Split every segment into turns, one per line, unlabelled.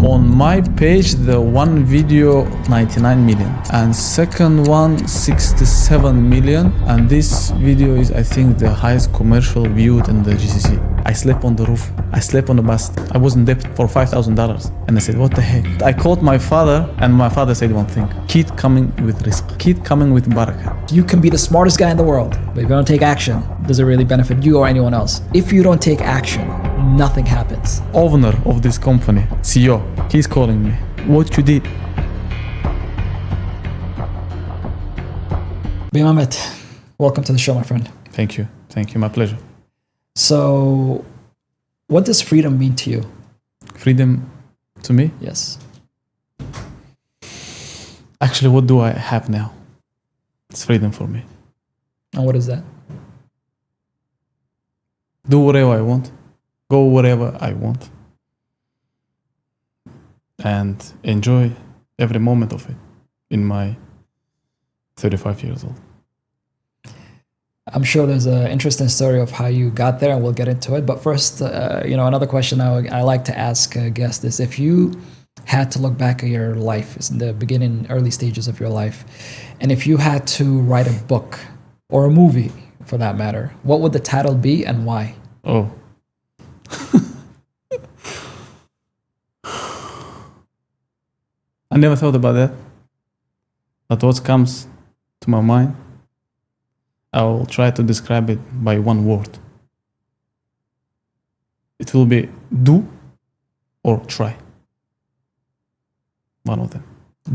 On my page, the one video 99 million and second one 67 million, and this video is, I think, the highest commercial viewed in the GCC. I slept on the roof, I slept on the bus, I was in debt for $5,000, and I said, what the heck? I called my father, and my father said one thing: keep coming with risk, keep coming with barakah.
You can be the smartest guy in the world, but if you don't take action, does it really benefit you or anyone else? If you don't take action, nothing happens.
Owner of this company, CEO, he's calling me. What you did?
Baymammet, welcome to the show, my friend.
Thank you, my pleasure.
So, what does freedom mean to you?
Freedom to me?
Yes.
Actually, what do I have now? It's freedom for me.
And what is that?
Do whatever I want, go wherever I want, and enjoy every moment of it in my 35 years old.
I'm sure there's an interesting story of how you got there, and we'll get into it. But first, another question I like to ask guests is, if you had to look back at your life, it's in the beginning, early stages of your life, and if you had to write a book or a movie, for that matter, what would the title be and why?
Oh. I never thought about that. But what comes to my mind, I will try to describe it by one word. It will be do or try. One of them.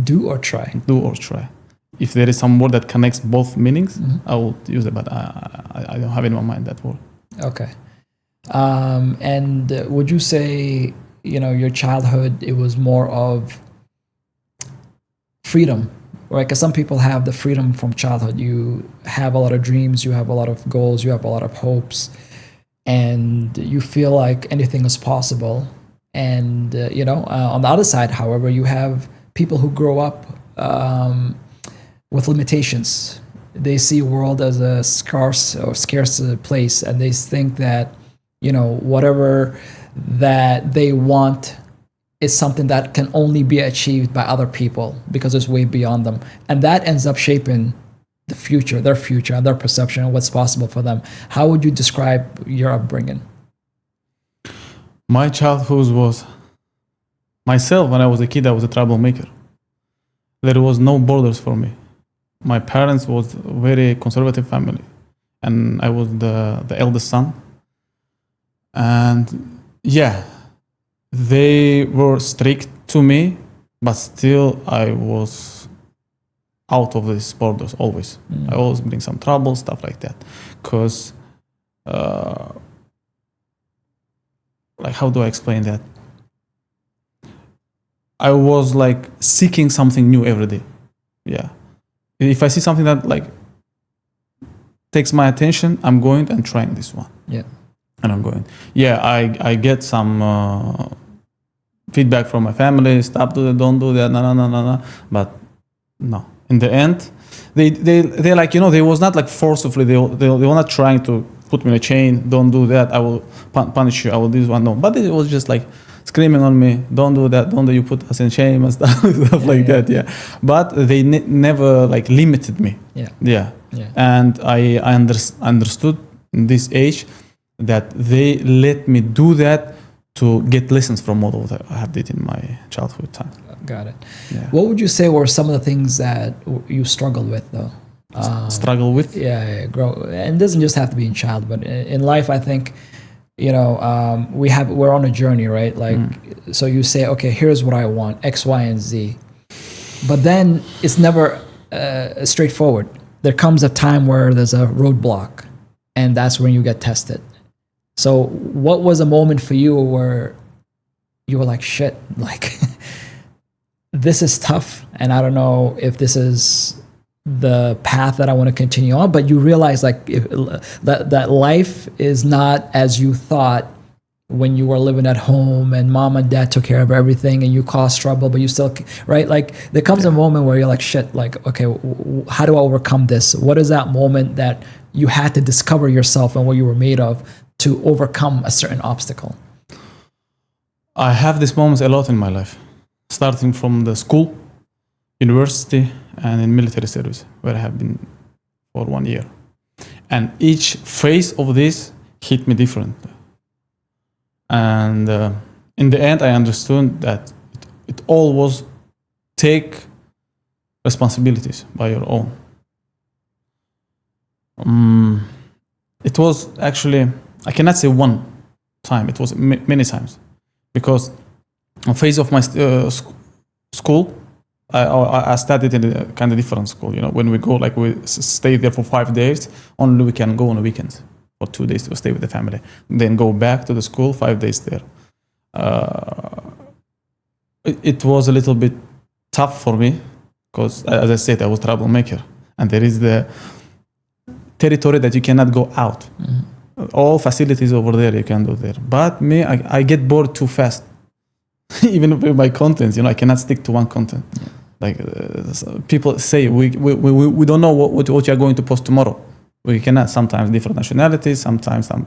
Do or try.
Do or try. If there is some word that connects both meanings, I will use it, but I don't have in my mind that word.
Okay. And would you say, your childhood, it was more of freedom, right? Because some people have the freedom from childhood. You have a lot of dreams, you have a lot of goals, you have a lot of hopes, and you feel like anything is possible. And, on the other side, however, you have people who grow up with limitations. They see a world as a scarce place, and they think that, whatever that they want is something that can only be achieved by other people because it's way beyond them. And that ends up shaping their future, and their perception of what's possible for them. How would you describe your upbringing?
My childhood was, myself, when I was a kid, I was a troublemaker. There was no borders for me. My parents was a very conservative family, and I was the eldest son. And yeah, they were strict to me, but still I was out of these borders always. I always bring some trouble, stuff like that. Because, how do I explain that? I was seeking something new every day. Yeah. If I see something that takes my attention, I'm going and trying this one.
Yeah.
And I'm going. Yeah, I get some feedback from my family. Stop doing that, don't do that, no. But no. In the end, they like, they was not forcibly. They were not trying to put me in a chain. Don't do that. I will punish you. I will do this one. No. But it was just screaming on me. Don't do that. Don't do you put us in shame and stuff that. Yeah. But they never limited me. Yeah. And I understood in this age that they let me do that to get lessons from all of what I did in my childhood time.
Got it.
Yeah.
What would you say were some of the things that you struggled with, though?
Struggle with?
Yeah, grow. And it doesn't just have to be in child, but in life, I think, we're on a journey, right? So you say, okay, here's what I want, X, Y, and Z. But then it's never straightforward. There comes a time where there's a roadblock, and that's when you get tested. So what was a moment for you where you were like, shit, this is tough, and I don't know if this is the path that I want to continue on, but you realize that life is not as you thought when you were living at home and mom and dad took care of everything and you caused trouble, but you still, right? There comes a moment where you're like, shit, okay, how do I overcome this? What is that moment that you had to discover yourself and what you were made of to overcome a certain obstacle?
I have these moments a lot in my life. starting from the school, university, and in military service, where I have been for 1 year. And each phase of this hit me differently. And in the end, I understood that it all was take responsibilities by your own. It was actually, I cannot say one time, it was many times. Because on phase of my school, I studied in a kind of different school. When we go, like we stay there for 5 days, only we can go on the weekends for 2 days to stay with the family. Then go back to the school, 5 days there. It was a little bit tough for me because, as I said, I was a troublemaker. And there is the territory that you cannot go out. Mm-hmm. All facilities over there you can do there. But me, I get bored too fast. Even with my content, I cannot stick to one content. Yeah. Like people say, we don't know what you are going to post tomorrow. We cannot. Sometimes different nationalities, sometimes some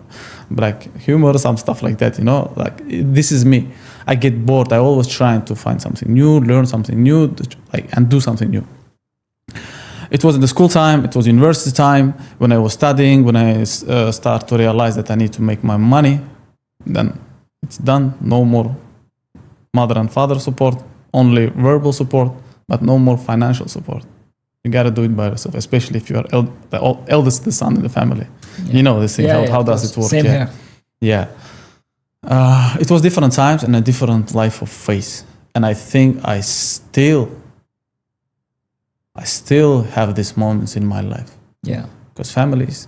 black humor, some stuff like that. Like this is me. I get bored. I always trying to find something new, learn something new, and do something new. It was in the school time. It was university time when I was studying. When I start to realize that I need to make my money, then it's done. No more mother and father support, only verbal support, but no more financial support. You gotta do it by yourself, especially if you are the eldest son in the family. Yeah. This thing. How does it work?
Same here.
Yeah. It was different times and a different life of faith, and I think I still have these moments in my life.
Yeah.
Because families,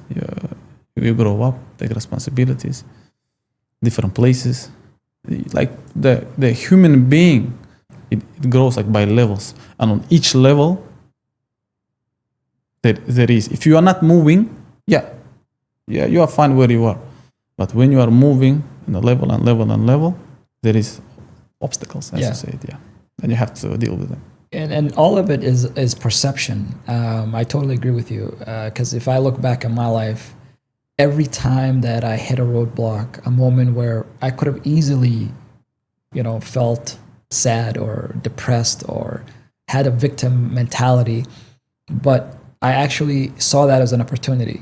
you grow up, take responsibilities, different places. Like the human being, it grows like by levels, and on each level there is, if you are not moving, you are fine where you are, but when you are moving in a level, there is obstacles, as you said, and you have to deal with them.
And all of it is perception. I totally agree with you, because if I look back at my life, every time that I hit a roadblock, a moment where I could have easily, felt sad or depressed or had a victim mentality, but I actually saw that as an opportunity.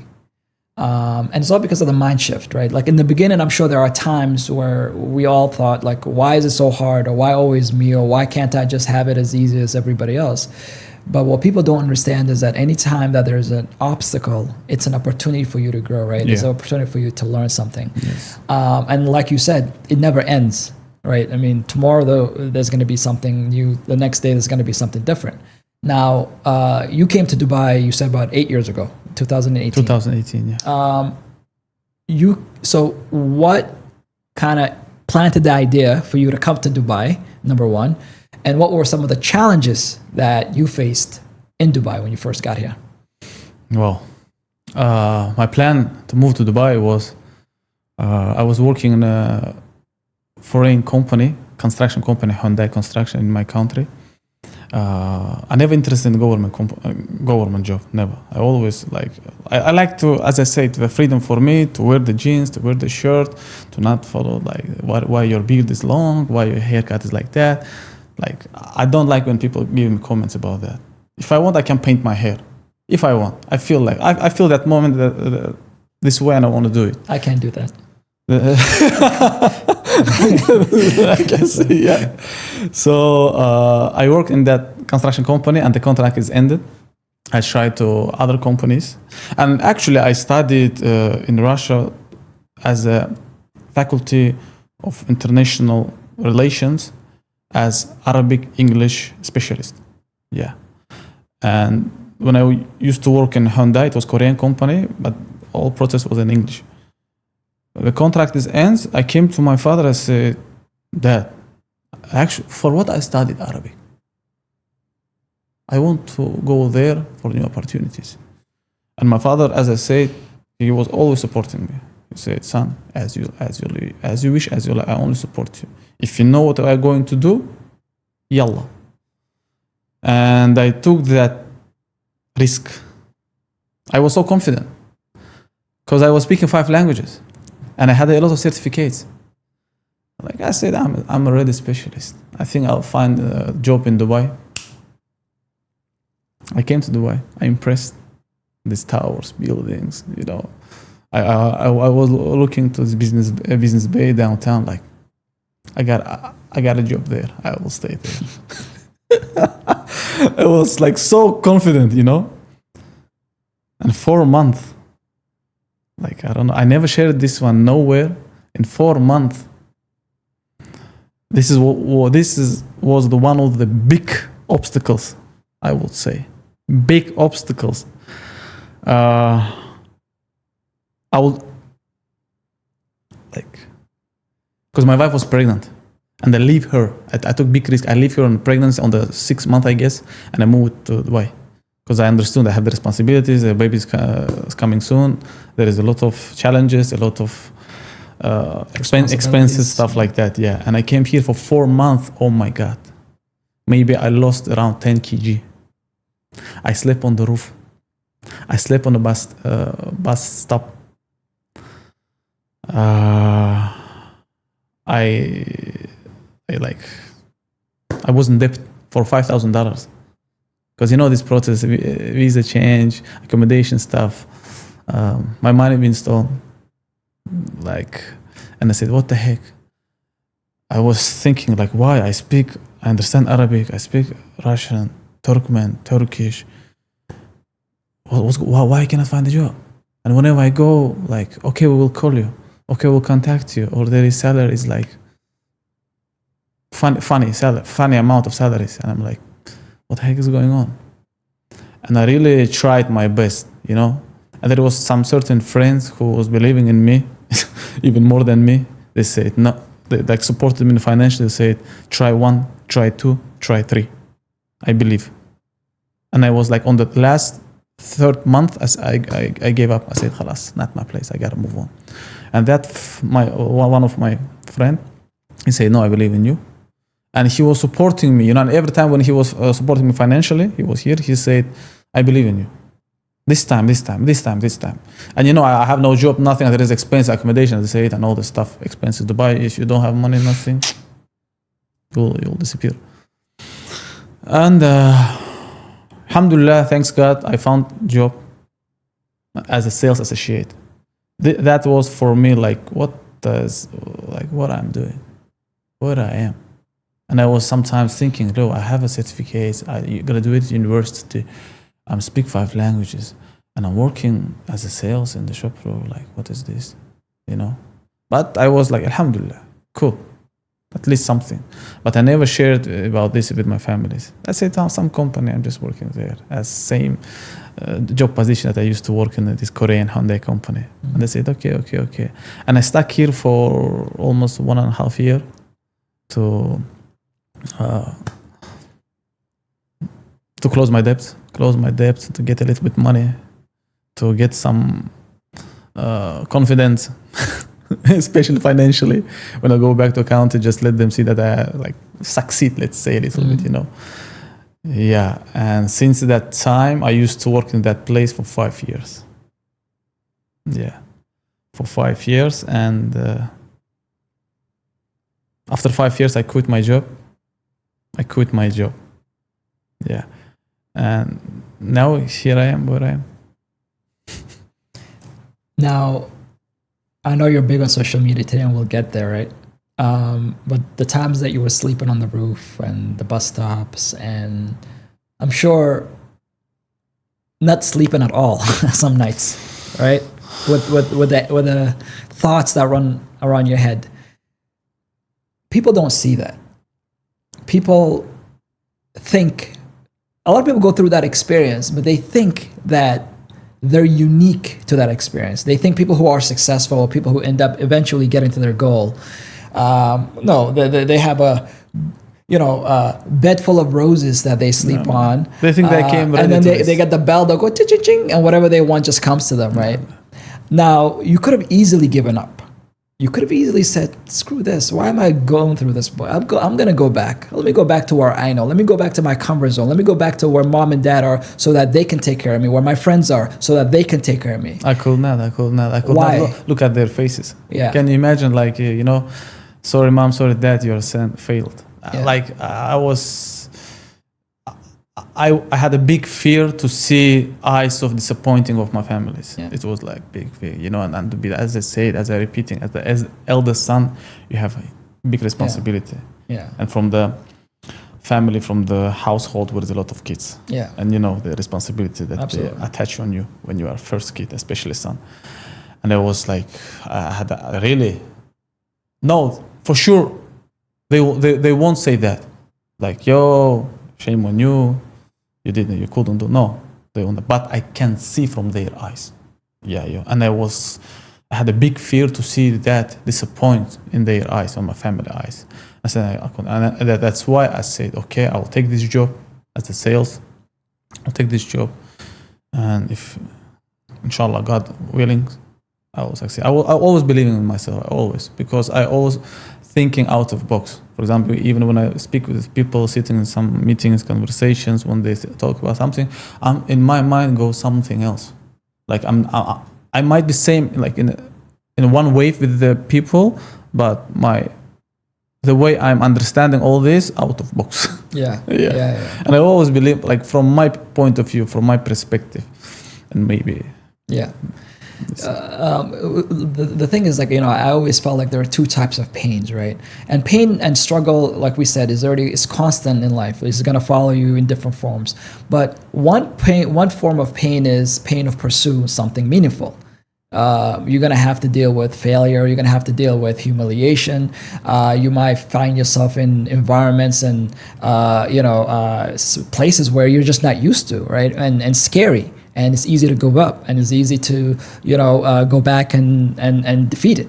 And it's all because of the mind shift, right? Like in the beginning, I'm sure there are times where we all thought, like, why is it so hard? Or why always me? Or why can't I just have it as easy as everybody else? But what people don't understand is that anytime that there's an obstacle, it's an opportunity for you to grow, right? Yeah. It's an opportunity for you to learn something.
Yes.
And like you said, it never ends, right? I mean, tomorrow, though, there's going to be something new. The next day, there's going to be something different. Now, you came to Dubai, you said about 8 years ago, 2018.
2018, yeah.
So what kind of planted the idea for you to come to Dubai, number one? And what were some of the challenges that you faced in Dubai when you first got here?
Well, my plan to move to Dubai was, I was working in a foreign company, construction company, Hyundai Construction in my country. I never interested in government job, never. I always I like to, as I said, the freedom for me to wear the jeans, to wear the shirt, to not follow why your beard is long, why your haircut is like that. Like, I don't like when people give me comments about that. If I want, I can paint my hair. If I want, I feel like I feel that moment that this way, and I want to do it.
I can't do that.
I can see, yeah. So I work in that construction company, and the contract is ended. I tried to other companies, and actually I studied in Russia as a faculty of international relations as Arabic English specialist. Yeah. And when I used to work in Hyundai, it was Korean company, but all process was in English. The contract ends. I came to my father. I said, Dad, actually, for what I studied Arabic? I want to go there for new opportunities. And my father, as I said, he was always supporting me. He said, son, as you wish, as you like, I only support you. If you know what I'm going to do, yalla. And I took that risk. I was so confident because I was speaking 5 languages and I had a lot of certificates. Like I said, I'm already specialist. I think I'll find a job in Dubai. I came to Dubai. I impressed these towers, buildings. You know, I was looking to this business bay downtown. Like, I got a job there. I will stay there. I was like so confident, you know. And 4 months, like I don't know. I never shared this one nowhere. In 4 months, this was the one of the big obstacles, I would say. Big obstacles. I would like, because my wife was pregnant, and I leave her. I took big risk. I leave her on pregnancy on the 6th month, I guess, and I moved to Dubai because I understood I have the responsibilities. The baby is coming soon. There is a lot of challenges, a lot of expenses, stuff like that. Yeah, and I came here for 4 months. Oh my God, maybe I lost around 10 kg. I slept on the roof. I slept on the bus stop. I was in debt for $5,000 because you know this process, visa change, accommodation stuff. My money been stolen. Like, and I said, what the heck? I was thinking like, why? I understand Arabic, I speak Russian, Turkmen, Turkish. Why can't I find a job? And whenever I go, like, okay, we will call you. Okay, we'll contact you. Or their salary is like funny amount of salaries. And I'm like, what the heck is going on? And I really tried my best, you know. And there was some certain friends who was believing in me, even more than me. They said, no, they like supported me financially. They said, try 1, try 2, try 3. I believe. And I was like on the last 3rd month, as I gave up. I said, "Khalas, not my place. I gotta move on." And that one of my friend, he said, "No, I believe in you," and he was supporting me. You know, and every time when he was supporting me financially, he was here. He said, "I believe in you. This time." And you know, I have no job, nothing. There is expense, accommodation, they say it, and all the stuff, expenses to buy. If you don't have money, nothing, you'll disappear. And alhamdulillah, thanks God, I found job as a sales associate. That was for me like, what I'm doing, what I am. And I was sometimes thinking, no, I have a certificate, I graduated university, I speak 5 languages, and I'm working as a sales in the shop floor. Like, what is this, you know? But I was like, alhamdulillah, cool. At least something. But I never shared about this with my families. I said, some company, I'm just working there as same job position that I used to work in this Korean Hyundai company. Mm-hmm. And they said, okay. And I stuck here for almost 1.5 years to close my debt, to get a little bit money, to get some confidence. Especially financially, when I go back to accounting, just let them see that I like succeed, let's say a little bit, you know. Yeah, and since that time, I used to work in that place for 5 years. Yeah, for 5 years, and after 5 years, I quit my job. Yeah, and now here I am, where I am.
Now, I know you're big on social media today, and we'll get there, right? But the times that you were sleeping on the roof and the bus stops, and I'm sure not sleeping at all some nights, right? With the thoughts that run around your head. People don't see that. People think, a lot of people go through that experience, but they think that they're unique to that experience. They think people who are successful, people who end up eventually getting to their goal, no, they have a bed full of roses that they sleep on.
They think they came ready,
and then they get the bell, they'll go ching, and whatever they want just comes to them, right? Now, you could have easily given up. You could have easily said, screw this. Why am I going through this? I'm going to go back. Let me go back to where I know. Let me go back to my comfort zone. Let me go back to where mom and dad are so that they can take care of me, where my friends are so that they can take care of me.
I could not.
Why?
Look at their faces.
Yeah.
Can you imagine, like, sorry mom, sorry dad, your son failed.
Yeah.
Like I had a big fear to see eyes of disappointing of my families.
Yeah.
It was like big fear, you know, and to be, as I said, as I repeating, as eldest son, you have a big responsibility.
Yeah.
And from the family, from the household where there's a lot of kids.
Yeah.
And you know, the responsibility that
Absolutely.
they attach on you when you are first kid, especially son. And I was like, I had a really, no, for sure, they won't say that. Like, yo, shame on you. You didn't, you couldn't do. No, they won't. But I can see from their eyes. Yeah, yeah. And I had a big fear to see that disappoint in their eyes, on my family eyes. I said, I couldn't. And that's why I said, okay, I'll take this job as a sales. I'll take this job. And if, inshallah, God willing, I will succeed. I always believe in myself, always, because I always thinking out of box. For example, even when I speak with people sitting in some meetings, conversations, when they talk about something, in my mind goes something else. Like I might be same like in one wave with the people, but the way I'm understanding all this out of box.
Yeah.
Yeah. And I always believe, like from my point of view, from my perspective, and maybe.
Yeah. The thing is, like, you know, I always felt like there are two types of pains, right? And pain and struggle, like we said, is constant in life. It's going to follow you in different forms. But one form of pain is pain of pursuing something meaningful. You're going to have to deal with failure. You're going to have to deal with humiliation. You might find yourself in environments and, places where you're just not used to, right? And scary. And it's easy to go up, and it's easy to, go back and defeat it.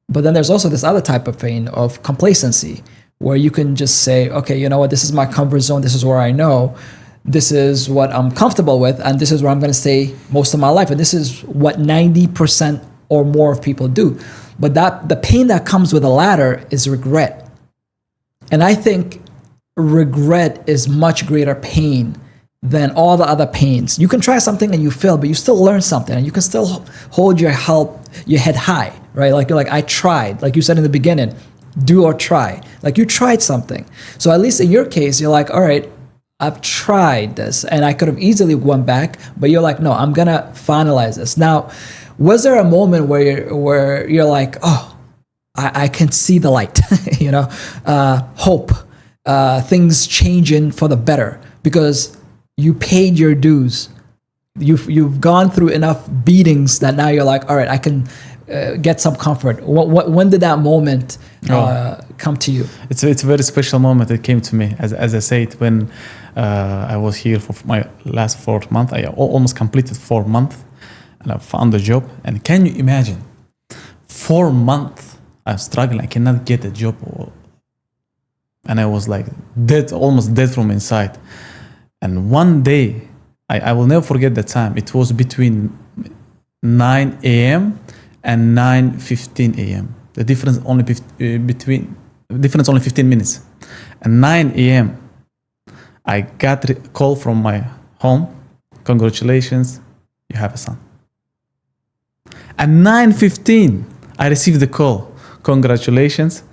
But then there's also this other type of pain of complacency, where you can just say, okay, you know what, this is my comfort zone. This is where I know. This is what I'm comfortable with, and this is where I'm going to stay most of my life. And this is what 90% or more of people do. But the pain that comes with the latter is regret. And I think regret is much greater pain than all the other pains. You can try something and you fail, but you still learn something, and you can still hold your head high, right? Like you're like, I tried, like you said in the beginning, do or try. Like you tried something. So at least in your case, you're like, all right, I've tried this, and I could have easily went back, but you're like, no, I'm gonna finalize this. Now, was there a moment where you're like, oh, I can see the light, hope, things changing for the better, because you paid your dues. You've gone through enough beatings that now you're like, all right, I can get some comfort. When did that moment come to you?
It's a very special moment. It came to me, as I said, when I was here for my last 4 month. I almost completed 4 months, and I found a job. And can you imagine, 4 months I'm struggling. I cannot get a job, and I was like dead, almost dead from inside. And one day, I will never forget the time. It was between 9 a.m. and 9:15 a.m. The difference only 15 minutes. And 9 a.m. I got a call from my home. Congratulations, you have a son. At 9:15, I received the call. Congratulations,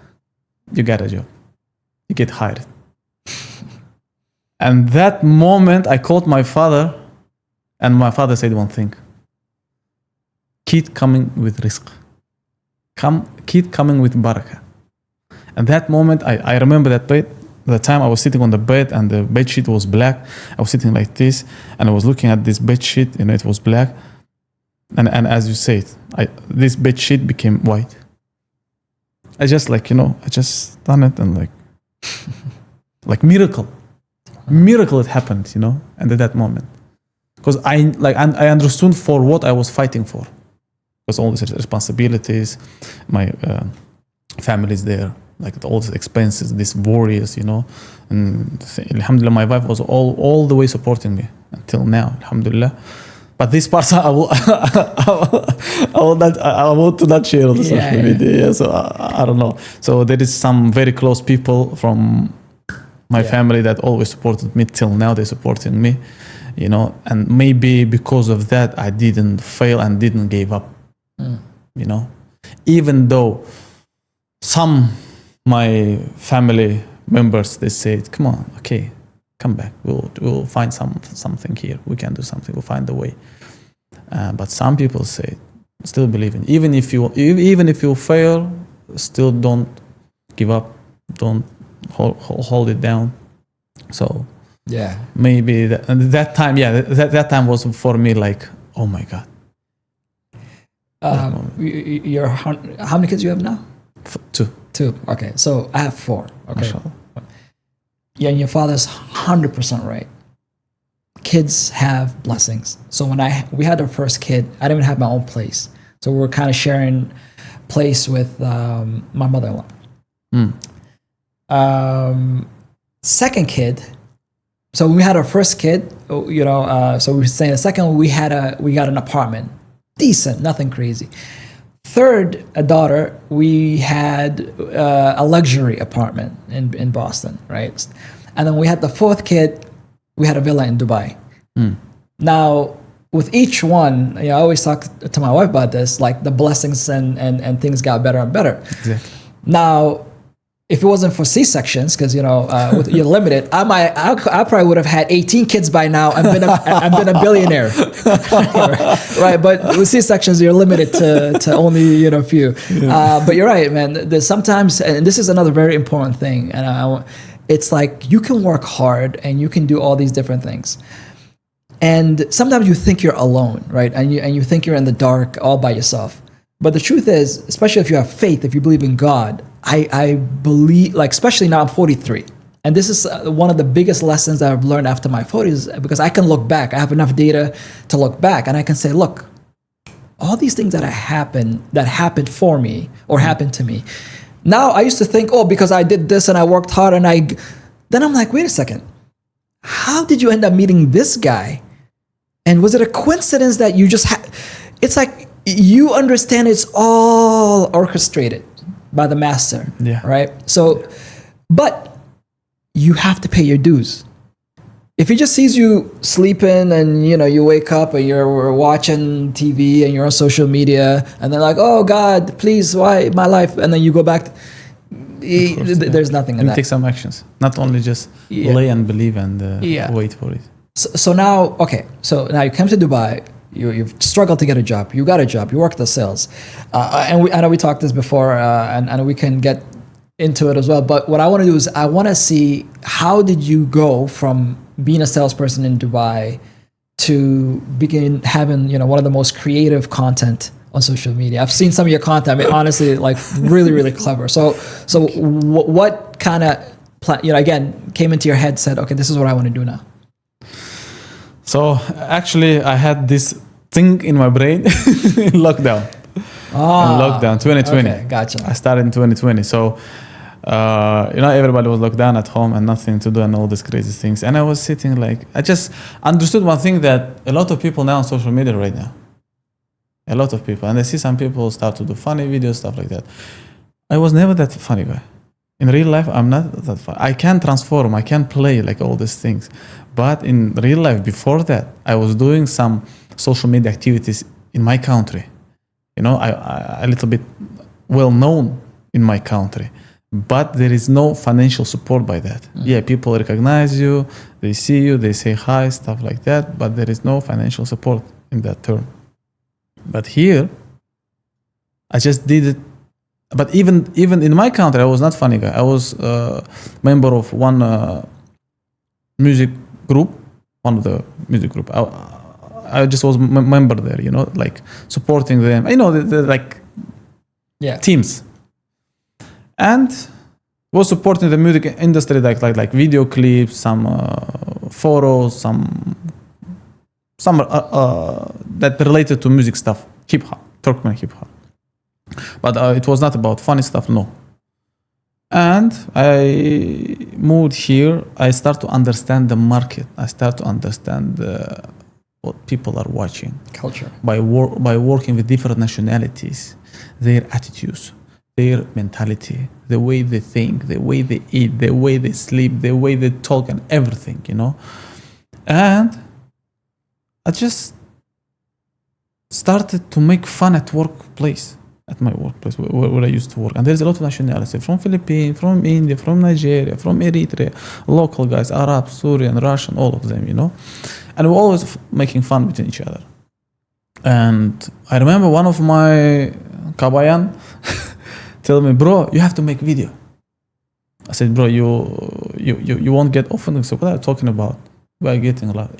you got a job. You get hired. And that moment, I called my father, and my father said one thing: keep coming with rizq. Keep coming with barakah. And that moment, I remember the time I was sitting on the bed, and the bed sheet was black. I was sitting like this, and I was looking at this bed sheet, and it was black. And as you said, this bed sheet became white. I just I just done it, and like miracle it happened, and at that moment, because I understood for what I was fighting for, because all these responsibilities, my family's there, like all these expenses, these worries, and alhamdulillah, my wife was all the way supporting me until now, alhamdulillah. But this part I want to not share on the social media. So I don't know. So there is some very close people from my family that always supported me till now. They're supporting me, and maybe because of that, I didn't fail and didn't give up, even though some my family members, they said, come on, okay, come back, we'll find something here, we can do something, we'll find a way. But some people say, still believe in, even if you fail, still don't give up, don't hold it down. So
yeah,
maybe that time was for me like, oh my God.
You're how many kids you have now? Two. Okay, so I have 4. Okay.
Mashallah.
Yeah, and your father's 100% right. Kids have blessings. So when we had our first kid, I didn't even have my own place. So we were kind of sharing place with my mother-in-law. Second kid. So when we had our first kid, so we were saying the second one, we got an apartment, decent, nothing crazy. Third, a daughter, we had a luxury apartment in Boston, right? And then we had the fourth kid, we had a villa in Dubai. Now, with each one, I always talk to my wife about this, like the blessings and things got better and better.
Exactly.
Now, if it wasn't for C-sections, because you're limited, I probably would have had 18 kids by now and been a billionaire, right? But with C-sections, you're limited to only a few. But you're right, man. There's sometimes, and this is another very important thing, and it's like you can work hard and you can do all these different things, and sometimes you think you're alone, right? And you think you're in the dark all by yourself. But the truth is, especially if you have faith, if you believe in God, I believe, like, especially now I'm 43. And this is one of the biggest lessons that I've learned after my 40s, because I can look back. I have enough data to look back and I can say, look, all these things that happened for me or happened to me. Now I used to think, because I did this and I worked hard then I'm like, wait a second. How did you end up meeting this guy? And was it a coincidence that you just it's like, you understand it's all orchestrated by the master, right? So, but you have to pay your dues. If he just sees you sleeping and you wake up and you're watching TV and you're on social media and they're like, oh God, please, why my life? And then you go back, there's nothing in that.
Take some actions, not only just lay and believe and wait for it.
So now you come to Dubai. You've struggled to get a job. You got a job. You work the sales, and I know we talked this before, and we can get into it as well. But what I want to do is I want to see, how did you go from being a salesperson in Dubai to begin having one of the most creative content on social media? I've seen some of your content. I mean, honestly, like really, really clever. So what kind of again came into your head? Said, okay, this is what I want to do now.
So actually, I had this thing in my brain in lockdown. In lockdown, 2020.
Okay, gotcha.
I started in 2020. So, everybody was locked down at home and nothing to do and all these crazy things. And I was sitting I just understood one thing, that a lot of people now on social media right now. A lot of people. And I see some people start to do funny videos, stuff like that. I was never that funny guy. In real life, I'm not that funny. I can transform, I can play like all these things. But in real life, before that, I was doing some social media activities in my country. I a little bit well known in my country, but there is no financial support by that. Yeah, people recognize you, they see you, they say hi, stuff like that, but there is no financial support in that term. But here, I just did it. But even in my country, I was not funny guy. I was a member of one music group, one of the music group. I just was member there, like supporting them. The teams, and was supporting the music industry, like video clips, some photos, some that related to music stuff, hip hop, Turkmen hip hop. But it was not about funny stuff, no. And I moved here. I start to understand the market. I start to understand what people are watching.
Culture.
By working with different nationalities, their attitudes, their mentality, the way they think, the way they eat, the way they sleep, the way they talk, and everything, And I just started to make fun at workplace. at my workplace where I used to work, and there's a lot of nationality from Philippines, from India, from Nigeria, from Eritrea, local guys, Arab, Syrian, Russian, all of them, and we're always making fun between each other. And I remember one of my kabayan tell me, bro, you have to make video. I said, bro, you won't get offended. So what are you talking about? We're getting a lot.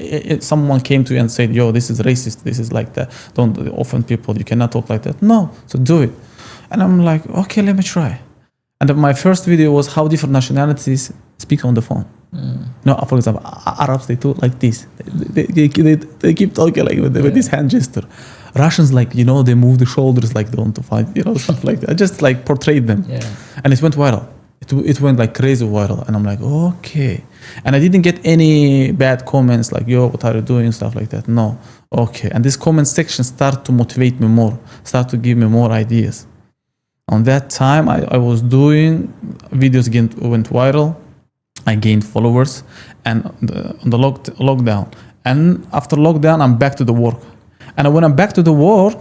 Someone came to you and said, yo, this is racist, this is like that, don't offend people, you cannot talk like that. No, so do it. And I'm like, okay, let me try. And my first video was how different nationalities speak on the phone. For example, Arabs, they talk like this. They keep talking like with this hand gesture. Russians, like, they move the shoulders like they want to fight, stuff like that. I just like portrayed them. Yeah. And it went viral. It went like crazy viral. And I'm like, okay. And I didn't get any bad comments like, yo, what are you doing? Stuff like that. No. Okay. And this comment section started to motivate me more, start to give me more ideas. On that time, I was doing videos, went viral. I gained followers, and on the lockdown. And after lockdown, I'm back to the work. And when I'm back to the work,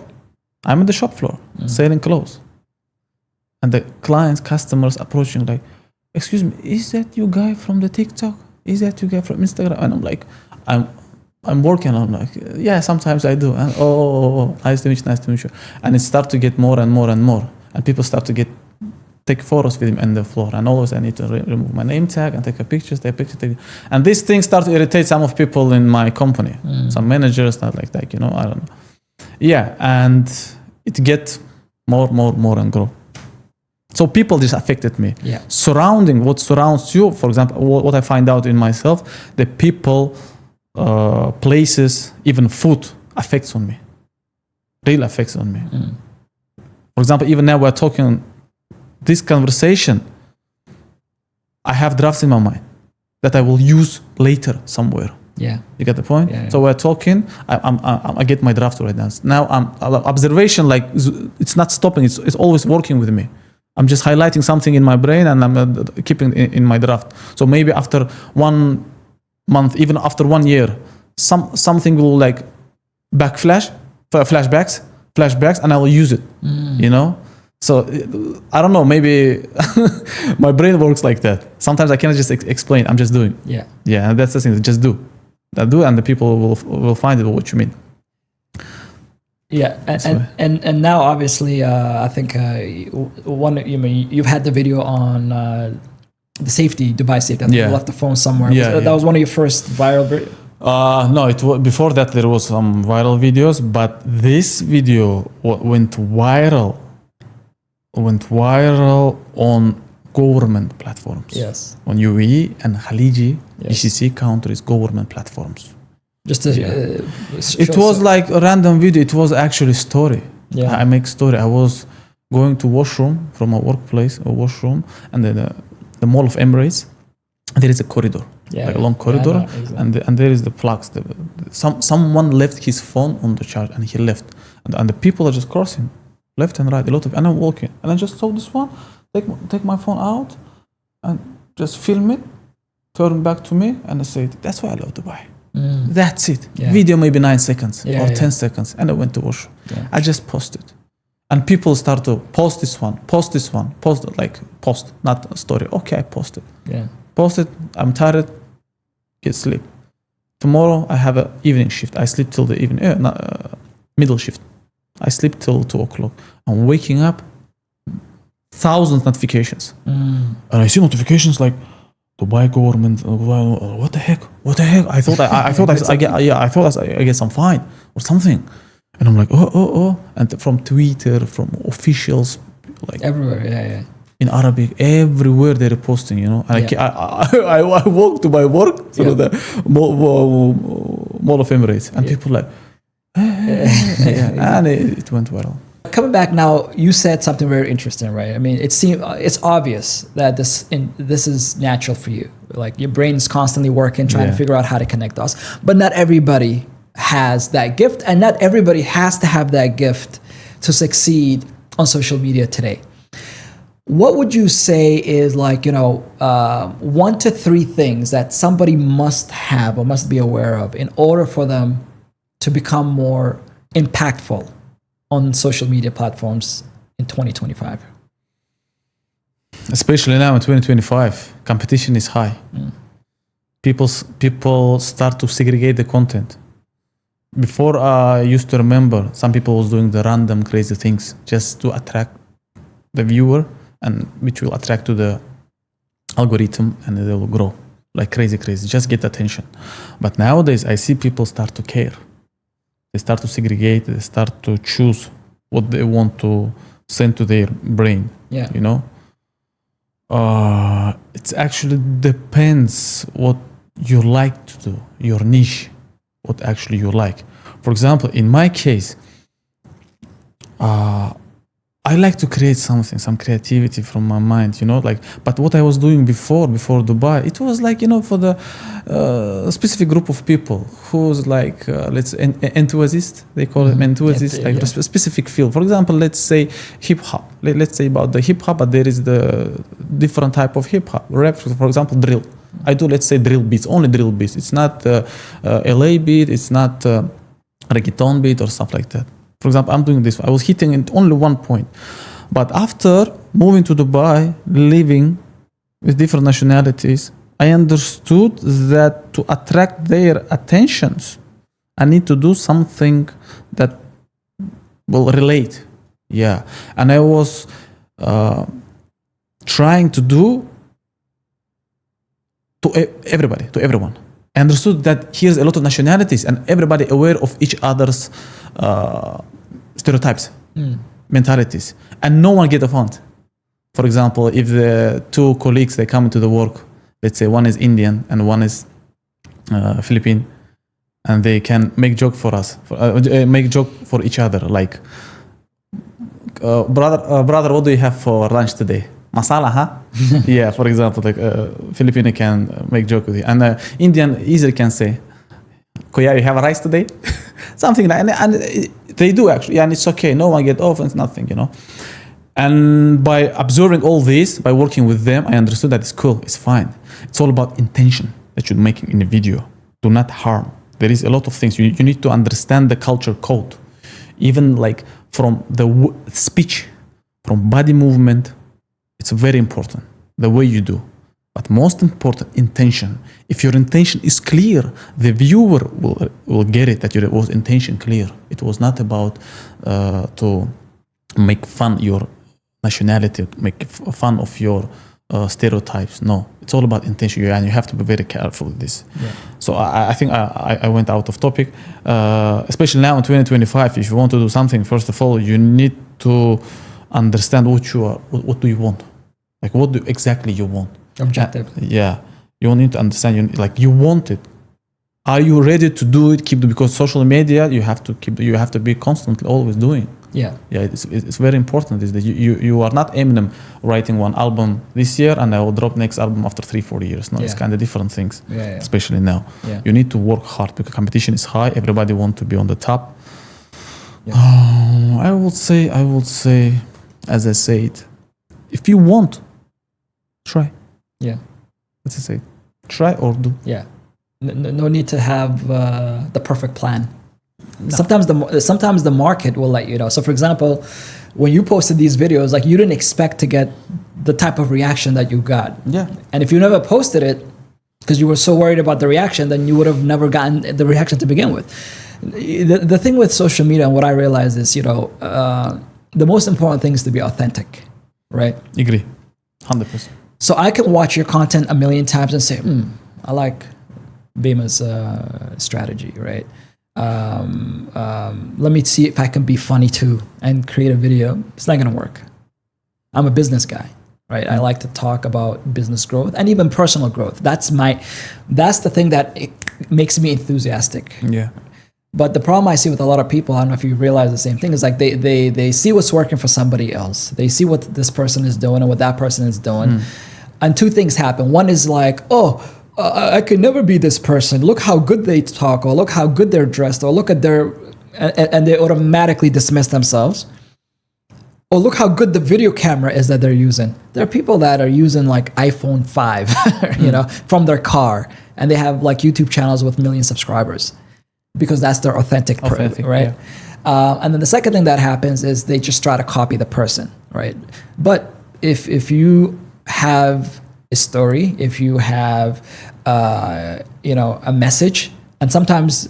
I'm in the shop floor selling clothes. And the clients, customers approaching like, excuse me, is that you guy from the TikTok? Is that you guy from Instagram? And I'm like, I'm working. I'm like, yeah, sometimes I do. And oh, nice to meet you. And it starts to get more and more and more. And people start to take photos with him on the floor. And always I need to remove my name tag and take a picture. And these things start to irritate some of people in my company. Some managers, not like that, I don't know. Yeah, and it gets more and grow. So people just affected me. Yeah. What surrounds you, for example, what I find out in myself, the people, places, even food affects on me. Real affects on me. For example, even now we're talking this conversation, I have drafts in my mind that I will use later somewhere. Yeah. You get the point? Yeah. So we're talking, I get my draft right now. Now observation, like it's not stopping, it's always working with me. I'm just highlighting something in my brain and I'm keeping it in my draft. So maybe after 1 month, even after 1 year, something will like flashbacks, and I will use it, So I don't know, maybe my brain works like that. Sometimes I cannot just explain, I'm just doing. Yeah. Yeah, and that's the thing, just do. I do, and the people will find it what you mean.
Yeah, and now obviously, I think you've had the video on the safety, Dubai safety. I think you left the phone somewhere. That was one of your first viral videos.
No, before that there was some viral videos, but this video went viral on government platforms. Yes. On UAE and Khaliji, GCC countries, government platforms.
Just to
it was like a random video. It was actually a story. Yeah. I make story. I was going to washroom from my workplace, and then the Mall of Emirates. There is a corridor, like a long corridor, exactly. and there is the plugs. Someone left his phone on the charge, and he left, and the people are just crossing left and right, and I'm walking, and I just saw this one, take my phone out, and just film it, turn back to me, and I said, that's why I love Dubai. That's it. Yeah. Video maybe 9 seconds or 10 seconds, and I went to washroom. Yeah. I just posted, and people start to post, not a story. Okay, I posted. Yeah. Posted. I'm tired. Get sleep. Tomorrow I have an evening shift. I sleep till the evening. Middle shift. I sleep till 2 o'clock. I'm waking up, thousands notifications, and I see notifications like Dubai government. What the heck? I thought I get some fine or something, and I'm like, oh, and from Twitter, from officials, like
everywhere, yeah.
In Arabic, everywhere they're posting, And I walk to my work to the Mall of Emirates, and people like, and it went viral.
Coming back now, you said something very interesting, right? I mean, it's obvious that this is natural for you. Like your brain is constantly working, trying to figure out how to connect us. But not everybody has that gift, and not everybody has to have that gift to succeed on social media today. What would you say is 1 to 3 things that somebody must have or must be aware of in order for them to become more impactful on social media platforms in 2025?
Especially now in 2025, competition is high. People start to segregate the content. Before, I used to remember some people was doing the random crazy things just to attract the viewer, and which will attract to the algorithm, and they will grow like crazy, just get attention. But nowadays, I see people start to care. They start to segregate. They start to choose what they want to send to their brain.
Yeah.
You know, it actually depends what you like to do, your niche, what actually you like. For example, in my case, I like to create something, some creativity from my mind, you know, like, but what I was doing before Dubai, it was like, you know, for the specific group of people who's like, let's say, enthusiast, they call it enthusiast, like a specific field. For example, let's say hip hop. Let's say about the hip hop, but there is the different type of hip hop. Rap, for example, drill. I do, let's say, drill beats, only drill beats. It's not LA beat, it's not reggaeton beat or stuff like that. For example, I'm doing this. I was hitting it only one point. But after moving to Dubai, living with different nationalities, I understood that to attract their attentions, I need to do something that will relate. Yeah. And I was trying to do to everybody, to everyone. I understood that here's a lot of nationalities and everybody aware of each other's stereotypes, mentalities, and no one get offended. For example, if the two colleagues, they come into the work, let's say one is Indian and one is Philippine, and they can make joke for us, make joke for each other, like, brother, what do you have for lunch today? Masala, huh? Yeah, for example, like Filipino can make joke with you, and Indian easily can say, Koya, you have a rice today? Something like that. And they do actually, and it's okay. No one get off, and it's nothing, you know. And by observing all this, by working with them, I understood that it's cool, it's fine. It's all about intention that you're making in a video. Do not harm. There is a lot of things. You need to understand the culture code, even like from the speech, from body movement. It's very important, the way you do. But most important, intention. If your intention is clear, the viewer will get it, that your was intention clear. It was not about to make fun your nationality, make fun of your stereotypes. No, it's all about intention, and you have to be very careful with this. Yeah. So I think I went out of topic. Especially now in 2025, if you want to do something, first of all, you need to understand what do you want, like what do exactly you want. Objective. Yeah, you need to understand. You want it. Are you ready to do it? Because social media, you have to be constantly always doing. Yeah. It's very important. Is that you are not Eminem writing one album this year and I will drop next album after 3-4 years. No, it's kind of different things. Yeah. Especially now. Yeah. You need to work hard because competition is high. Everybody wants to be on the top. Yeah. I would say, as I said, if you want, try. Yeah. Let's say, try or do. Yeah. No need to have the perfect plan. No. Sometimes the market will let you know. So for example, when you posted these videos, like you didn't expect to get the type of reaction that you got. Yeah. And if you never posted it because you were so worried about the reaction, then you would have never gotten the reaction to begin with. The thing with social media and what I realized is, the most important thing is to be authentic, right? Agree, 100%. So I can watch your content a million times and say, I like Bayma's strategy, right? Let me see if I can be funny too and create a video. It's not gonna work. I'm a business guy, right? I like to talk about business growth and even personal growth. That's the thing that makes me enthusiastic. Yeah. But the problem I see with a lot of people, I don't know if you realize the same thing, is like they see what's working for somebody else. They see what this person is doing and what that person is doing. And two things happen. One is like, I could never be this person. Look how good they talk, or look how good they're dressed, or look at and they automatically dismiss themselves. Or look how good the video camera is that they're using. There are people that are using like iPhone 5, from their car, and they have like YouTube channels with 1 million subscribers because that's their authentic right?
And then the second thing that happens is they just try to copy the person, right? But if you have a story, if you have a message, and sometimes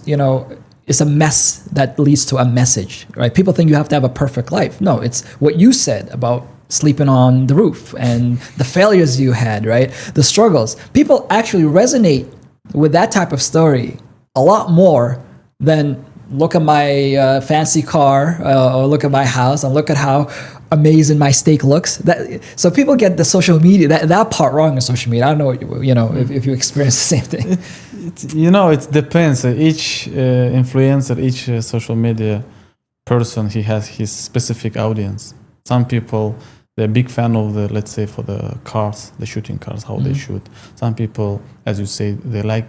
it's a mess that leads to a message, right? People think you have to have a perfect life. No, it's what you said about sleeping on the roof and the failures you had, right? The struggles. People actually resonate with that type of story a lot more than look at my fancy car or look at my house and look at how amazing my steak looks. So people get the social media, that part wrong in social media. I don't know if you experience the same thing.
It depends. Each influencer, each social media person, he has his specific audience. Some people, they're a big fan of let's say for the cars, the shooting cars, how they shoot. Some people, as you say, they like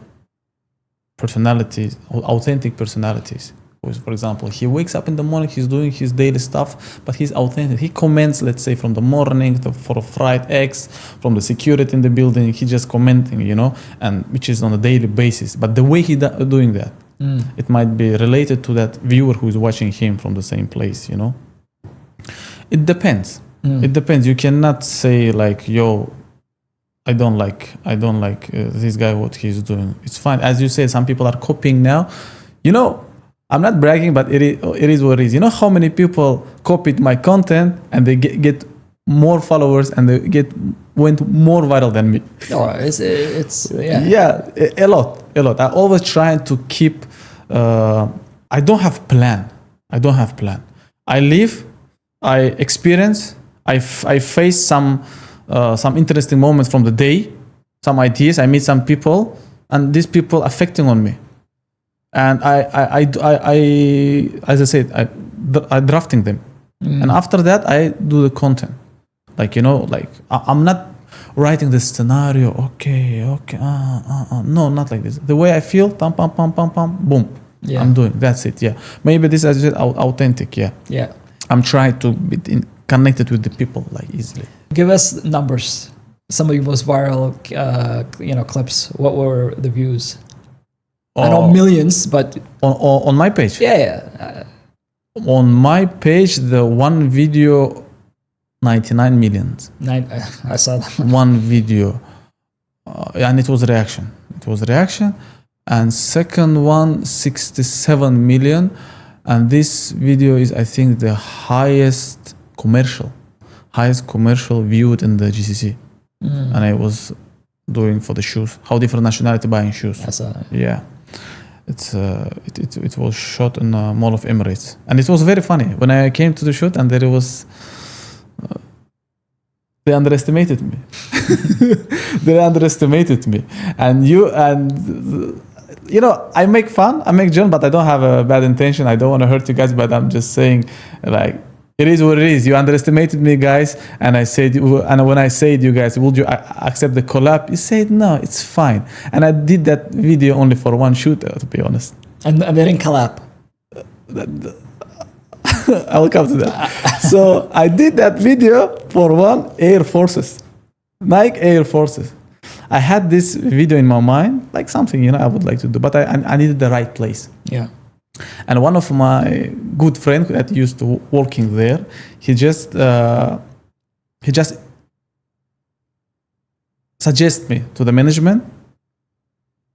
personalities, authentic personalities. For example, he wakes up in the morning, he's doing his daily stuff, but he's authentic. He comments, let's say, from the morning for fried eggs, from the security in the building, he just commenting, and which is on a daily basis. But the way he doing that, it might be related to that viewer who is watching him from the same place, It depends. It depends. You cannot say like, yo, I don't like this guy, what he's doing. It's fine. As you said, some people are copying now. I'm not bragging, but it is what it is. You know how many people copied my content and they get more followers and they went more viral than me?
Oh, it's
yeah, a lot. I always try to keep. I don't have plan. I live. I experience. I face some interesting moments from the day, some ideas. I meet some people, and these people affecting on me. And I as I said, I drafting them, and after that I do the content. I'm not writing the scenario. Okay, no, not like this. The way I feel, pam, boom. Yeah. I'm doing. That's it. Yeah, maybe this, as you said, authentic. Yeah.
Yeah.
I'm trying to be connected with the people easily.
Give us numbers. Some of your most viral, clips. What were the views? I know millions, but
on my page.
Yeah.
On my page, the one video, 99 millions.
I saw that.
One video, and it was reaction. And second one, 67 million, and this video is, I think, the highest commercial viewed in the GCC, and I was doing for the shoes. How different nationality buying shoes.
I saw that.
Yeah. It was shot in the Mall of Emirates, and it was very funny when I came to the shoot, and there was they underestimated me. And I make fun, I make joke, but I don't have a bad intention. I don't want to hurt you guys, but I'm just saying, it is what it is. You underestimated me, guys, and when I said, you guys, would you accept the collab? You said no, it's fine. And I did that video only for one shoot, to be honest.
And they didn't collab.
I will come to that. So I did that video for one Air Forces, Nike Air Forces. I had this video in my mind, like something I would like to do, but I needed the right place.
Yeah.
And one of my good friends that used to working there, he just suggest me to the management.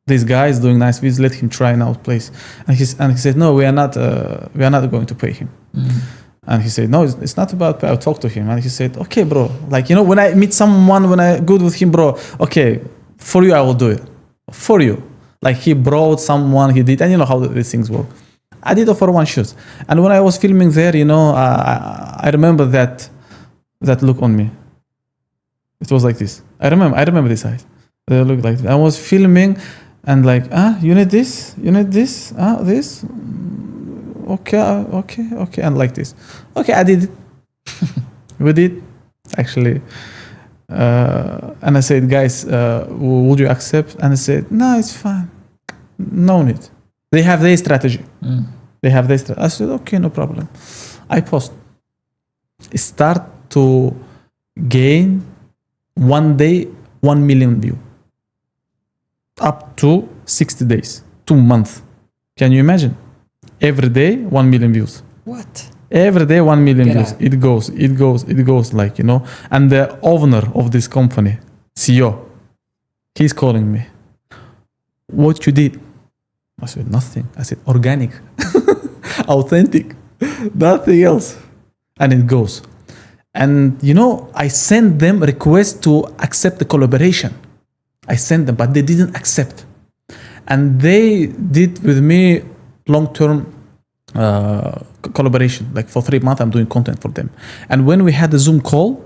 This guy is doing nice videos. Let him try an out place. And he said, no, we are not going to pay him. Mm-hmm. And he said, no, it's not about pay. I'll talk to him. And he said, okay, bro. When I meet someone, when I good with him, bro. Okay, for you, I will do it. For you. He brought someone, he did, and you know how these things work. I did it for one shoot. And when I was filming there, I remember that look on me. It was like this. I remember this eyes. They looked like this. I was filming and you need this? This? Okay. And like this. Okay, I did it. We did, actually. And I said, guys, would you accept? And I said, no, it's fine. No need. They have their strategy. I said, okay, no problem. I post. Start to gain one day 1 million view. Up to 60 days, 2 months. Can you imagine? Every day 1 million views.
What?
Every day 1 million
Get
views.
out.
It goes like, you know. And the owner of this company, CEO, he's calling me. What you did? I said, nothing. I said, organic, authentic, nothing else. And it goes. And, you know, I sent them requests to accept the collaboration. I sent them, but they didn't accept. And they did with me long-term collaboration. Like for 3 months, I'm doing content for them. And when we had the Zoom call,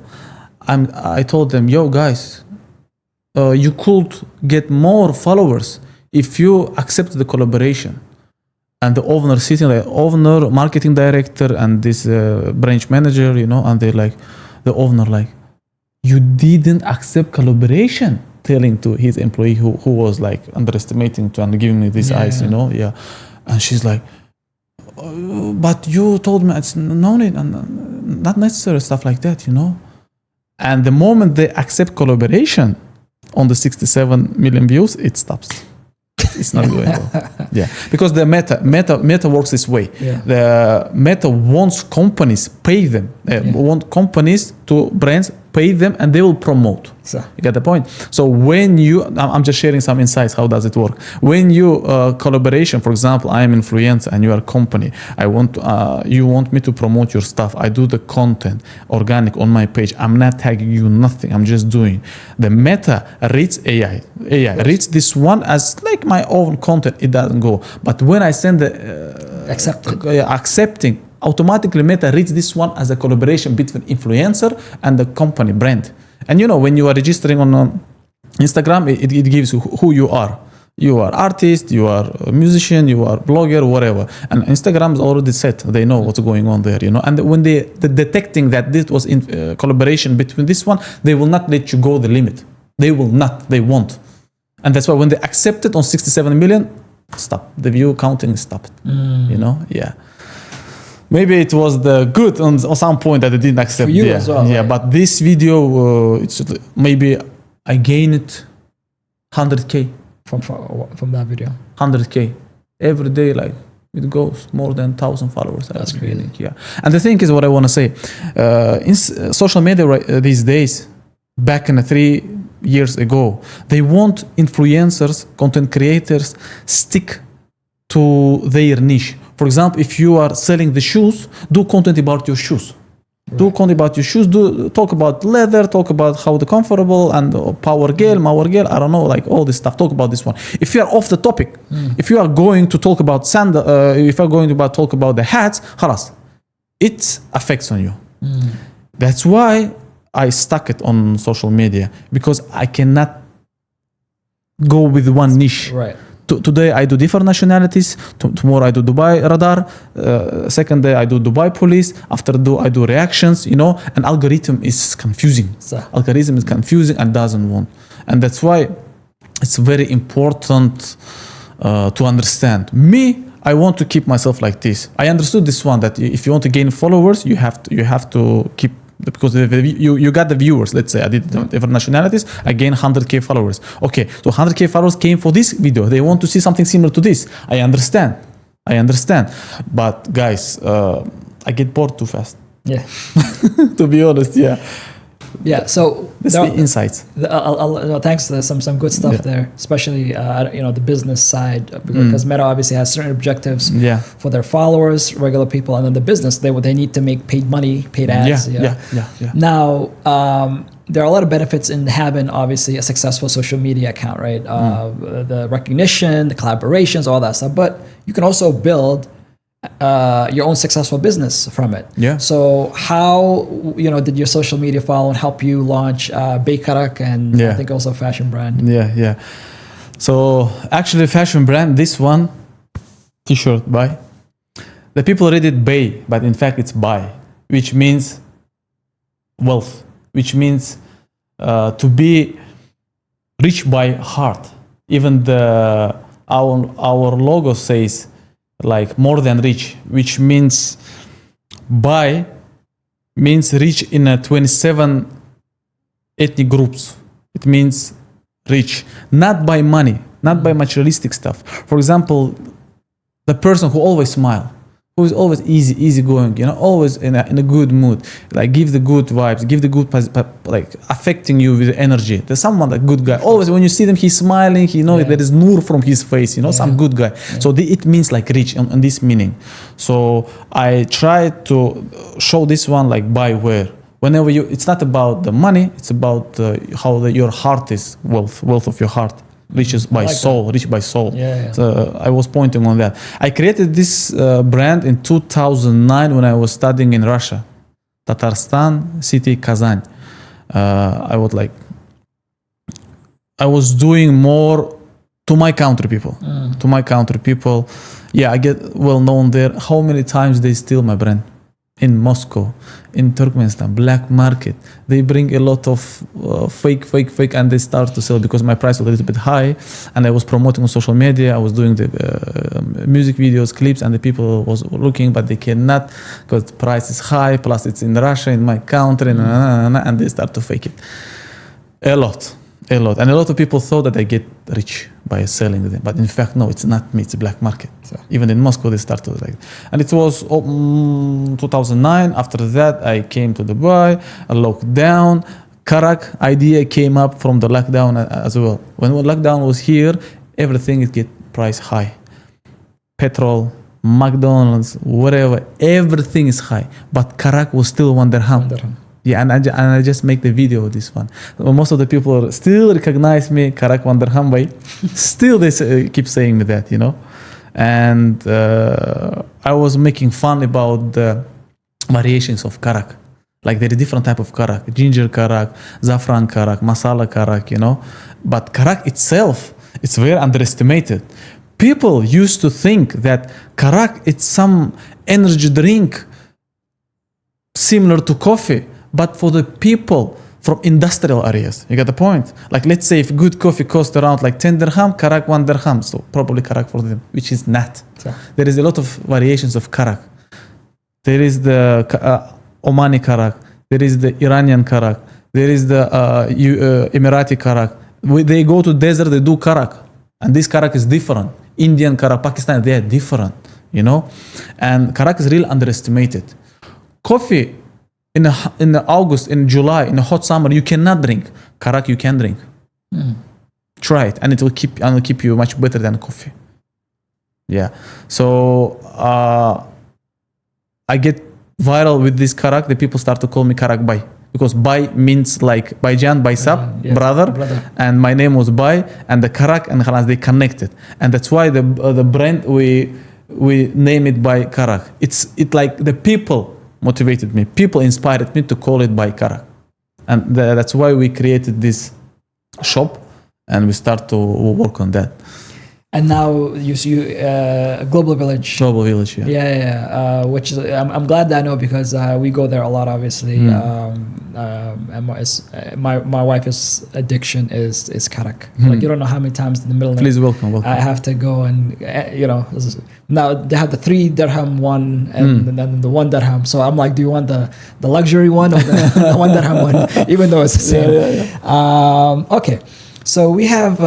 I told them, yo, guys, you could get more followers if you accept the collaboration. And the owner sitting, like owner, marketing director, and this branch manager, you know, and they like, the owner like, you didn't accept collaboration, telling to his employee who was like underestimating to and giving me these eyes, you know, and she's like, but you told me it's no need and not necessary, stuff like that, you know. And the moment they accept collaboration on the 67 million views, it stops. It's not going well. Yeah, because the meta works this way.
Yeah.
The meta wants companies pay them. Want companies to brands pay them, and they will promote.
So.
You get the point. So when you, I'm just sharing some insights. How does it work? When you collaboration, for example, I am influencer and you are a company. I want you want me to promote your stuff. I do the content organic on my page. I'm not tagging you, nothing. I'm just doing. The meta reads AI reads this one as like my own content. It doesn't go. But when I send the accepting, automatically meta reads this one as a collaboration between influencer and the company brand. And you know, when you are registering on Instagram, it gives you who you are. You are artist, you are a musician, you are blogger, whatever. And Instagram is already set. They know what's going on there, you know. And when they detecting that this was in collaboration between this one, they will not let you go the limit. They will not. They won't. And that's why when they accept it on 67 million, stop. The view counting stopped. You know, yeah. Maybe it was the good on some point that they didn't accept.
For you as well,
yeah.
right?
But this video, it's maybe I gained 100K
from that video.
100K every day. Like it goes more than 1,000 followers.
That's crazy.
Yeah. And the thing is, what I want to say, in social media these days, back in 3 years ago, they want influencers, content creators stick to their niche. For example, if you are selling the shoes, do content about your shoes. Right. Do content about your shoes. Do talk about leather. Talk about how the comfortable and power gel. I don't know, like all this stuff. Talk about this one. If you are off the topic, if you are going to talk about sandal, if you are going to talk about the hats, halas, it affects on you. That's why I stuck it on social media, because I cannot go with one niche.
Right.
Today I do different nationalities. Tomorrow I do Dubai radar. Second day I do Dubai police. After I do reactions. You know, and algorithm is confusing. Algorithm is confusing and doesn't want. And that's why it's very important to understand. Me, I want to keep myself like this. I understood this one, that if you want to gain followers, you have to keep. Because you got the viewers. Let's say I did different nationalities, I gained 100K followers. Okay, so 100K followers came for this video. They want to see something similar to this. I understand. But guys, I get bored too fast.
Yeah.
To be honest, yeah.
Yeah. So
that's the insights.
Thanks. Some good stuff there, especially the business side, because Meta obviously has certain objectives for their followers, regular people, and then the business they need to make paid money, paid ads.
Yeah.
Now, there are a lot of benefits in having obviously a successful social media account, right? The recognition, the collaborations, all that stuff. But you can also build your own successful business from it.
Yeah.
So how did your social media following help you launch Baykarak and I think also fashion brand?
Yeah. So actually, fashion brand, this one T-shirt buy. The people read it Bay, but in fact it's buy, which means wealth, which means to be rich by heart. Even our logo says like more than rich, which means by means rich in 27 ethnic groups. It means rich, not by money, not by materialistic stuff. For example, the person who always smile, who is always easy going, always in a good mood, like give the good vibes, give the good like affecting you with energy. There's someone like good guy. Always when you see them, he's smiling. There is nur from his face. Some good guy. Yeah. So it means like rich on this meaning. So I try to show this one like buy where. Whenever it's not about the money. It's about how your heart is wealth of your heart. Rich by soul.
Yeah.
So I was pointing on that. I created this brand in 2009 when I was studying in Russia, Tatarstan city, Kazan. I was doing more to my country people. Yeah, I get well known there. How many times they steal my brand? In Moscow, in Turkmenistan, black market. They bring a lot of fake, and they start to sell because my price was a little bit high, and I was promoting on social media. I was doing the music videos, clips, and the people was looking, but they cannot because the price is high. Plus, it's in Russia, in my country, and they start to fake it. A lot, and a lot of people thought that I get rich by selling them, but in fact, no, it's not me. It's a black market. So even in Moscow, they started like, and it was 2009. After that, I came to Dubai. A lockdown, Karak idea came up from the lockdown as well. When lockdown was here, everything is get price high. Petrol, McDonald's, whatever, everything is high. But Karak was still 1 dirham. Yeah, and I just make the video of this one. Most of the people still recognize me, Karak 1 dirham by. Still they keep saying me that, And I was making fun about the variations of Karak. Like there is different type of Karak, ginger Karak, saffron Karak, masala Karak, But Karak itself, it's very underestimated. People used to think that Karak it's some energy drink similar to coffee. But for the people from industrial areas, you get the point? Like, let's say if good coffee costs around like 10 dirham, Karak 1 dirham. So probably Karak for them, which is not. Yeah. There is a lot of variations of Karak. There is the Omani Karak. There is the Iranian Karak. There is the Emirati Karak. They go to desert, they do Karak. And this Karak is different. Indian Karak, Pakistan, they are different, And Karak is really underestimated. Coffee, in the August, in July, in the hot summer, you cannot drink. Karak you can drink. Try it, and it will keep you much better than coffee. Yeah. So I get viral with this Karak. The people start to call me Karak Bay because Bay means like Bayjan, Baysab, brother, and my name was Bay, and the Karak and Khalas they connected, and that's why the brand we name it by Karak. It's like the people motivated me. People inspired me to call it by Karak. And that's why we created this shop and we start to work on that.
And now you see Global Village.
Global Village, yeah.
Yeah. Which is, I'm glad that I know because we go there a lot, obviously. And my wife's addiction is Karak. Like you don't know how many times in the middle.
Please welcome.
I have to go and now they have the 3 dirham one and then the 1 dirham. So I'm like, do you want the luxury one or the 1 dirham one? Even though it's the same. Yeah. Okay. So we have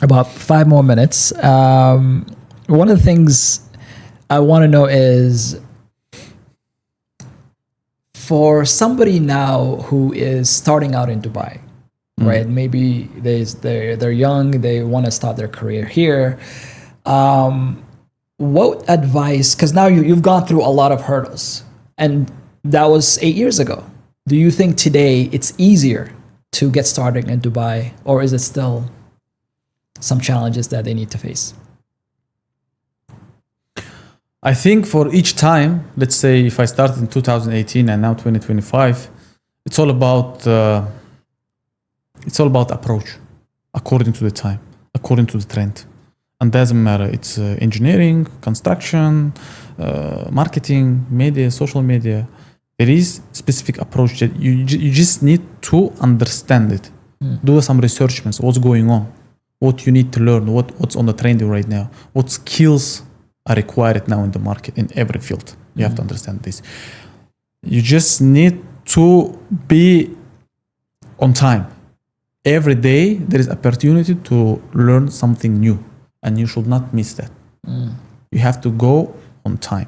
about 5 more minutes. One of the things I want to know is for somebody now who is starting out in Dubai, right? Maybe they're young, they want to start their career here. What advice, because now you've gone through a lot of hurdles and that was 8 years ago. Do you think today it's easier to get started in Dubai, or is it still some challenges that they need to face?
I think for each time, let's say if I started in 2018 and now 2025, it's all about approach, according to the time, according to the trend, and doesn't matter. It's engineering, construction, marketing, media, social media. There is specific approach that you just need to understand it. Do some research, what's going on, what you need to learn, what's on the trend right now, what skills are required now in the market in every field. You have to understand this. You just need to be on time. Every day there is opportunity to learn something new, and you should not miss that. You have to go on time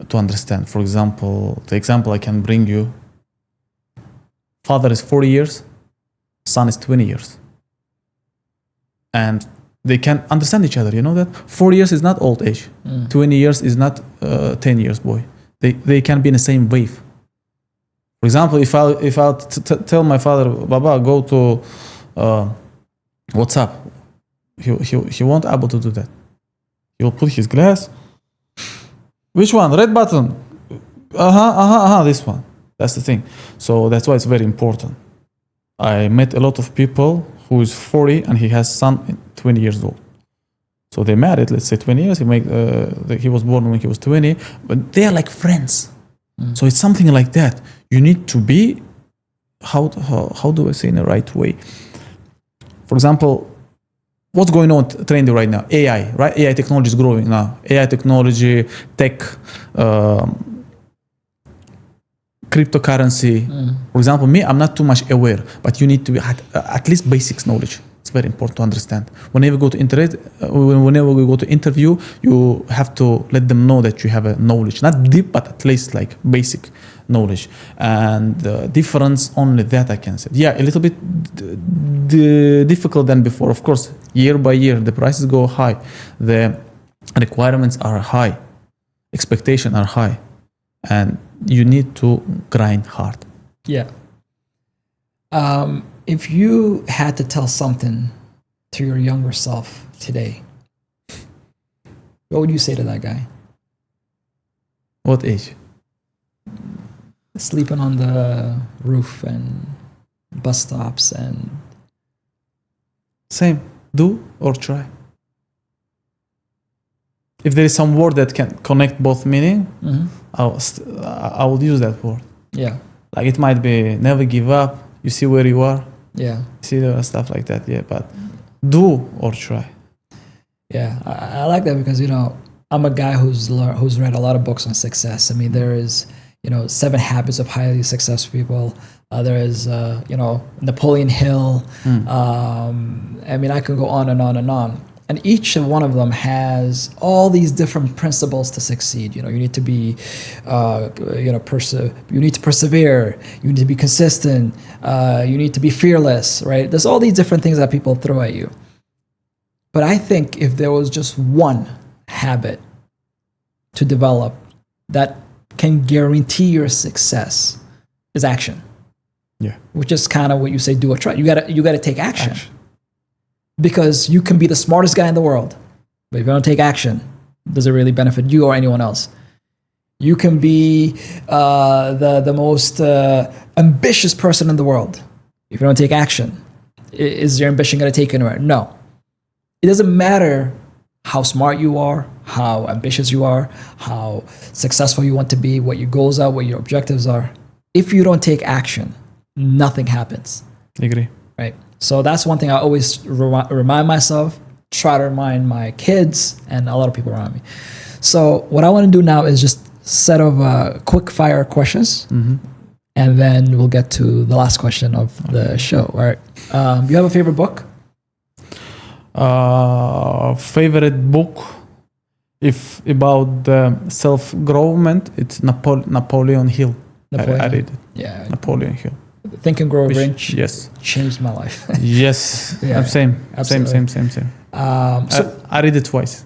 to understand. For example, the example I can bring you, father is 40 years, son is 20 years. And they can understand each other, you know that? 40 years is not old age. 20 years is not 10 years, boy. They can be in the same wave. For example, if I tell my father, Baba, go to WhatsApp, he won't able to do that. He will put his glass. Which one? Red button. This one. That's the thing. So that's why it's very important. I met a lot of people who is 40 and he has son 20 years old. So they married, let's say 20 years. He was born when he was 20, but they are like friends. So it's something like that. You need to be, how do I say in the right way? For example, what's going on trendy right now? AI, right? AI technology is growing now. AI technology, tech, cryptocurrency. For example, me, I'm not too much aware, but you need to be at least basics knowledge. It's very important to understand. Whenever we go to whenever we go to interview, you have to let them know that you have a knowledge, not deep, but at least like basic knowledge. And the difference, only that I can say. Yeah, a little bit difficult than before. Of course, year by year, the prices go high. The requirements are high. Expectations are high. And you need to grind hard.
Yeah. If you had to tell something to your younger self today, what would you say to that guy?
What age?
Sleeping on the roof and bus stops and...
Same. Do or try. If there is some word that can connect both meaning, I will use that word.
Yeah.
Like it might be never give up. You see where you are.
Yeah.
See stuff like that. Yeah, but do or try.
Yeah, I like that because, you know, I'm a guy who's read a lot of books on success. I mean, there is, you know, 7 Habits of Highly Successful People. There is, you know, Napoleon Hill. I mean, I can go on and on and on. And each one of them has all these different principles to succeed. You know, you need to be, you need to persevere. You need to be consistent. You need to be fearless, right? There's all these different things that people throw at you. But I think if there was just one habit to develop that can guarantee your success, is action.
Yeah.
Which is kind of what you say, do or try. You gotta take action. Because you can be the smartest guy in the world, but if you don't take action, does it really benefit you or anyone else? You can be the most ambitious person in the world. If you don't take action, is your ambition going to take you anywhere? No. It doesn't matter how smart you are, how ambitious you are, how successful you want to be, what your goals are, what your objectives are. If you don't take action, nothing happens.
I agree.
Right. So that's one thing I always remind myself, try to remind my kids and a lot of people around me. So what I want to do now is just set of quick fire questions, and then we'll get to the last question of the show. All right. You have a favorite book?
Favorite book, if about self-growth, it's Napoleon Hill. I read it.
Yeah.
Napoleon Hill.
Think and Grow Rich.
Yes.
Changed my life.
Yes.
Yeah,
same.
absolutely.
Same.
So
I read it twice.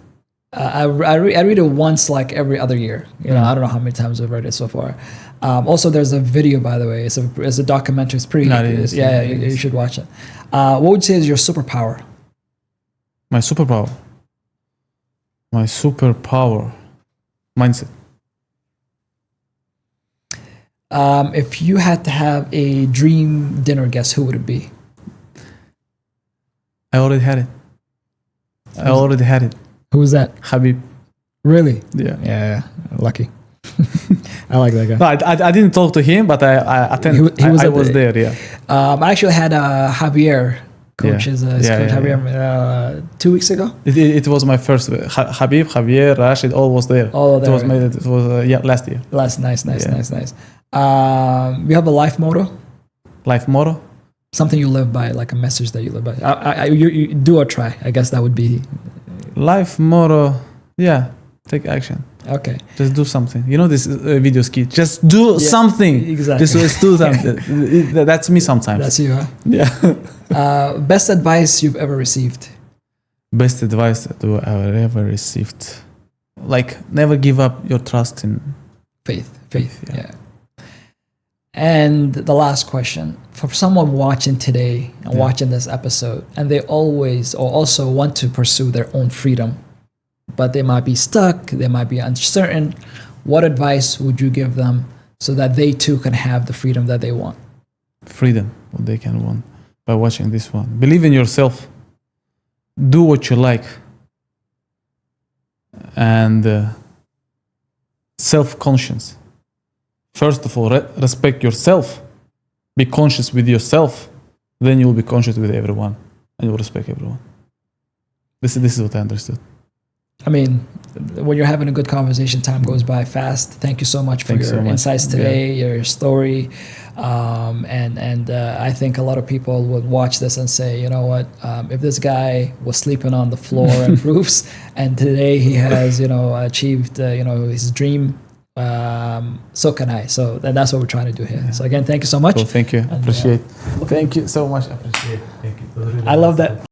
I read it once, like every other year. You know, I don't know how many times I've read it so far. Also, there's a video, by the way. It's a documentary. It's pretty. You should watch it. What would you say is your superpower?
My superpower. Mindset.
If you had to have a dream dinner guest, who would it be?
I already had it.
Who was that?
Habib.
Really?
Yeah.
Lucky. I like that guy.
No, I didn't talk to him, but I attended. I was there. Yeah.
I actually had Javier, coach. Coach Javier 2 weeks ago.
It was my first. Habib, Javier, Rashid, all was there.
All there.
It was last year.
Nice. You have a life motto?
Life motto?
Something you live by, like a message that you live by. You do or try. I guess that would be...
Life motto, Yeah, take action.
Okay.
Just do something. You know this video skit. Just do something.
Exactly.
Just do something. That's me sometimes.
That's you, huh?
Yeah.
Best advice you've ever received?
Best advice that I ever received. Like, never give up your trust in
Faith.
yeah.
And the last question, for someone watching today and watching this episode, and they always or also want to pursue their own freedom, but they might be stuck, they might be uncertain, what advice would you give them so that they too can have the freedom that they want?
Freedom, what they can want by watching this one. Believe in yourself. Do what you like. And self-conscious. First of all, respect yourself. Be conscious with yourself. Then you'll be conscious with everyone. And you'll respect everyone. This is what I understood.
I mean, when you're having a good conversation, time goes by fast. Thank you so much for your insights today, your story. And I think a lot of people would watch this and say, you know what, if this guy was sleeping on the floor and roofs, and today he has, achieved, his dream, so can I. So that's what we're trying to do here. Yeah. So again, thank you so much.
Well, thank you. Appreciate it. Thank you so much. Appreciate it. Thank you.
I love that.